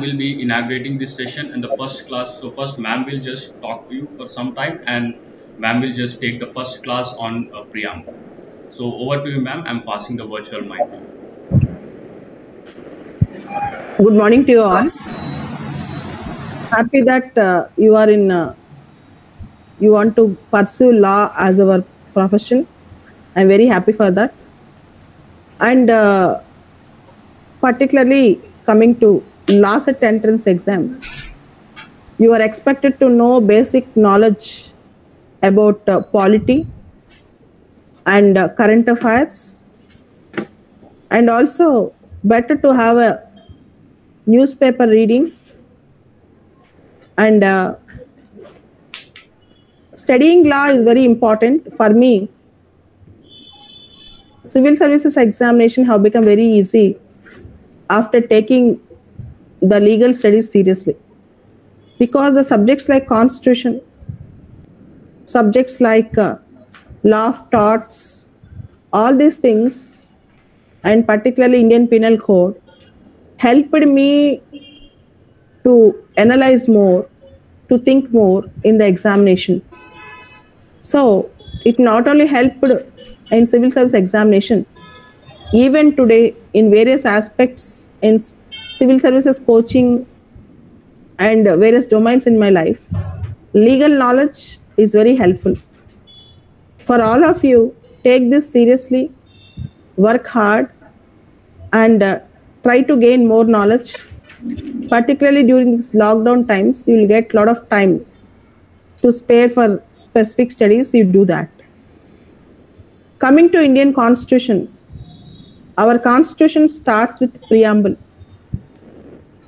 will be inaugurating this session in the first class. So first, ma'am will just talk to you for some time, and ma'am will just take the first class on preamble. So over to you, ma'am. I'm passing the virtual mic to you. Good morning to you all. Happy that you are in. You want to pursue law as our profession. I'm very happy for that. And particularly coming to law set entrance exam, you are expected to know basic knowledge about polity and current affairs, and also better to have a newspaper reading and studying law is very important for me. Civil services examination have become very easy after taking the legal studies seriously, because the subjects like constitution, subjects like law of torts, all these things, and particularly Indian Penal Code helped me to analyze more, to think more in the examination. So it not only helped in civil service examination, even today in various aspects in civil services coaching and various domains in my life, legal knowledge is very helpful. For all of you, take this seriously, work hard, and try to gain more knowledge. Particularly during these lockdown times, you will get a lot of time to spare for specific studies. You do that. Coming to Indian Constitution, our Constitution starts with preamble.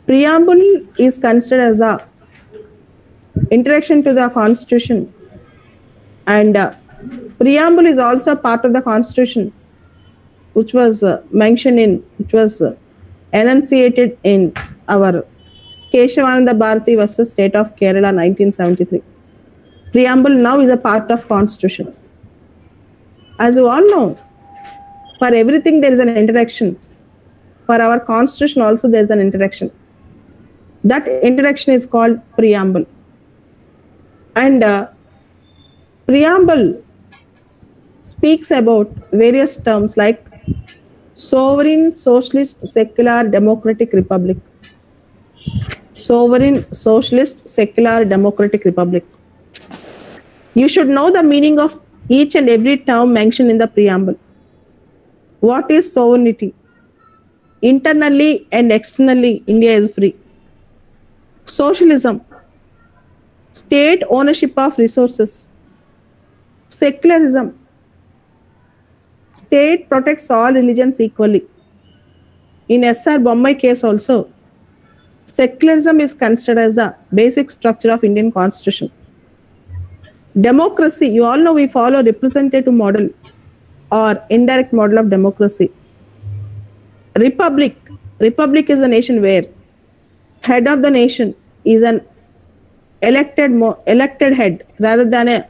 Preamble is considered as a introduction to the Constitution, and preamble is also part of the Constitution, which was enunciated in our Keshavananda Bharati versus State of Kerala 1973. Preamble now is a part of Constitution. As you all know, for everything there is an introduction. For our Constitution also there is an introduction. That introduction is called preamble. And preamble speaks about various terms like sovereign, socialist, secular, democratic republic. Sovereign, socialist, secular, democratic republic. You should know the meaning of each and every term mentioned in the preamble. What is sovereignty? Internally and externally, India is free. Socialism, state ownership of resources. Secularism, state protects all religions equally. In S.R. Bommai case also, secularism is considered as the basic structure of Indian Constitution. Democracy, you all know we follow representative model or indirect model of democracy. Republic, republic is a nation where head of the nation is an elected head rather than a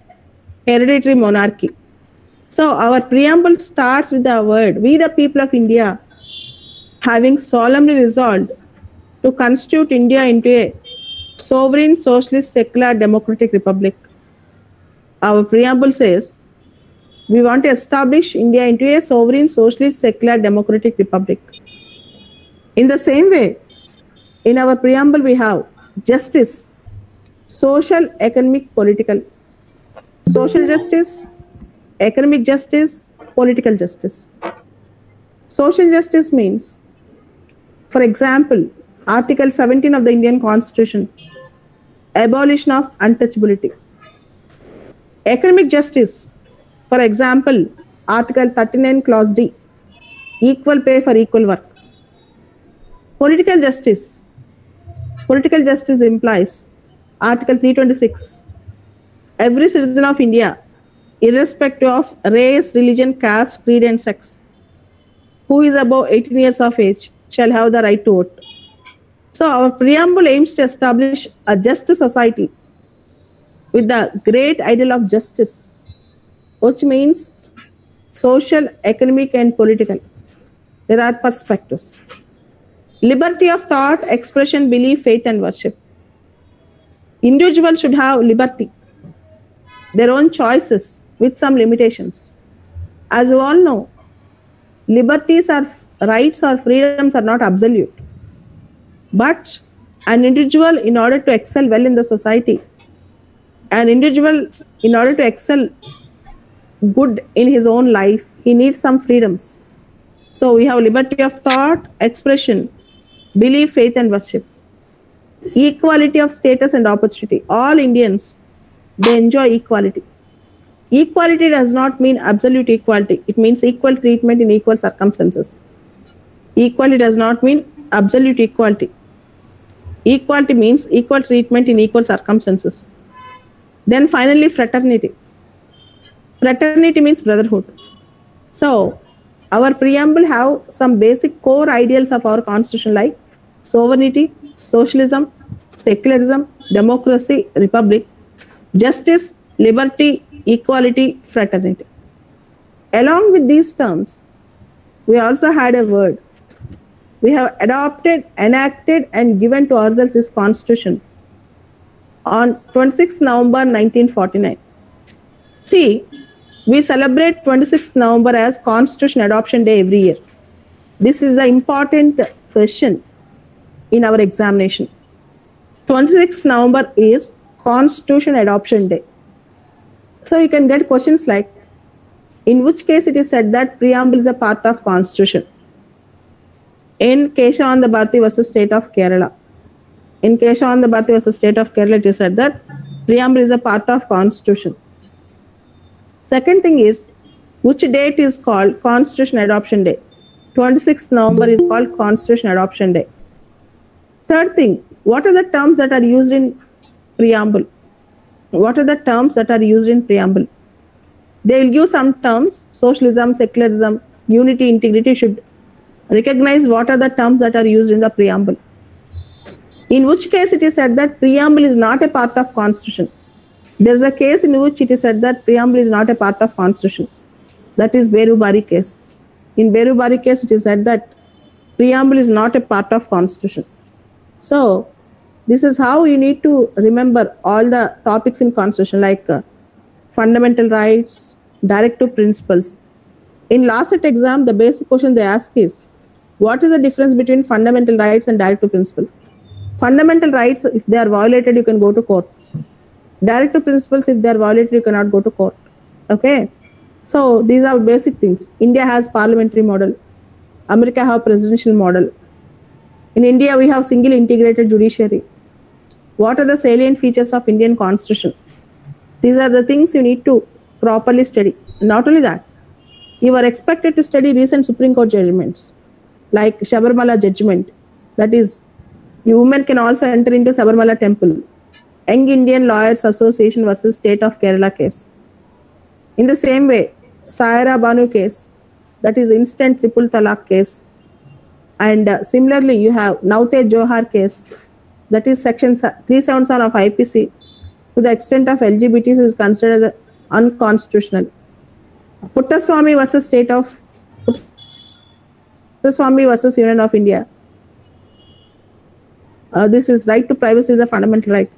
hereditary monarchy. So our preamble starts with the word, we the people of India, having solemnly resolved to constitute India into a sovereign, socialist, secular, democratic republic. Our preamble says, we want to establish India into a sovereign, socialist, secular, democratic republic. In the same way, in our preamble we have justice, social, economic, political. Social justice, economic justice, political justice. Social justice means, for example, Article 17 of the Indian Constitution, abolition of untouchability. Economic justice, for example, Article 39, Clause D, equal pay for equal work. Political justice implies Article 326, every citizen of India, irrespective of race, religion, caste, creed and sex, who is above 18 years of age, shall have the right to vote. So our preamble aims to establish a just society with the great ideal of justice, which means social, economic and political. There are perspectives. Liberty of thought, expression, belief, faith, and worship. Individuals should have liberty, their own choices with some limitations. As you all know, liberties or rights or freedoms are not absolute. But an individual, in order to excel well in the society, an individual, in order to excel good in his own life, he needs some freedoms. So we have liberty of thought, expression, belief, faith, and worship. Equality of status and opportunity. All Indians, they enjoy equality. Equality does not mean absolute equality. It means equal treatment in equal circumstances. Equality does not mean absolute equality. Equality means equal treatment in equal circumstances. Then finally, fraternity. Fraternity means brotherhood. So, our preamble have some basic core ideals of our constitution like sovereignty, socialism, secularism, democracy, republic, justice, liberty, equality, fraternity. Along with these terms, we also had a word. We have adopted, enacted, and given to ourselves this constitution on 26 November 1949. See, we celebrate 26 November as Constitution Adoption Day every year. This is the important question in our examination. 26 November is Constitution Adoption Day. So you can get questions like, in which case it is said that preamble is a part of Constitution? In Keshavananda Bharati versus State of Kerala. In Keshavananda Bharati versus State of Kerala, it is said that preamble is a part of Constitution. Second thing is, which date is called Constitution Adoption Day? 26th November is called Constitution Adoption Day. Third thing, what are the terms that are used in preamble? What are the terms that are used in preamble? They will give some terms, socialism, secularism, unity, integrity. Should recognize what are the terms that are used in the preamble. In which case it is said that preamble is not a part of Constitution. There is a case in which it is said that preamble is not a part of Constitution. That is Berubari case. In Berubari case, it is said that preamble is not a part of Constitution. So, this is how you need to remember all the topics in Constitution like fundamental rights, directive principles. In last set exam, the basic question they ask is, what is the difference between fundamental rights and directive principles? Fundamental rights, if they are violated, you can go to court. Directive principles, if they are violated, you cannot go to court. Okay. So these are basic things. India has parliamentary model. America have presidential model. In India, we have single integrated judiciary. What are the salient features of Indian Constitution? These are the things you need to properly study. Not only that, you are expected to study recent Supreme Court judgments like Sabarimala judgment. That is, women can also enter into Sabarimala temple. Young Indian Lawyers Association versus State of Kerala case. In the same way, Saira Banu case, that is instant triple talaq case. And similarly, you have Naute Johar case, that is section 377 of IPC, to the extent of LGBTs is considered as unconstitutional. Puttaswamy versus State of Puttaswamy versus Union of India. This is right to privacy is a fundamental right.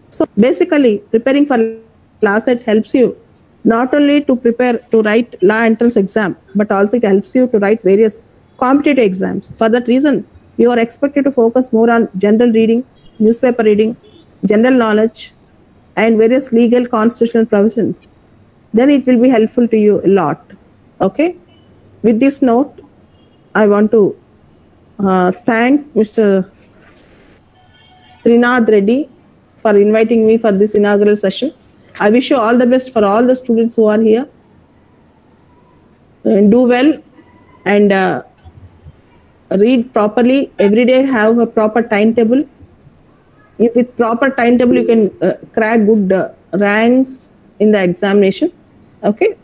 So basically, preparing for law set helps you not only to prepare to write law entrance exam, but also it helps you to write various competitive exams. For that reason, you are expected to focus more on general reading, newspaper reading, general knowledge, and various legal constitutional provisions. Then it will be helpful to you a lot. Okay. With this note, I want to thank Mr. Trinath Reddy for inviting me for this inaugural session. I wish you all the best for all the students who are here. Do well and read properly. Every day have a proper timetable. If with proper timetable, you can crack good ranks in the examination. Okay.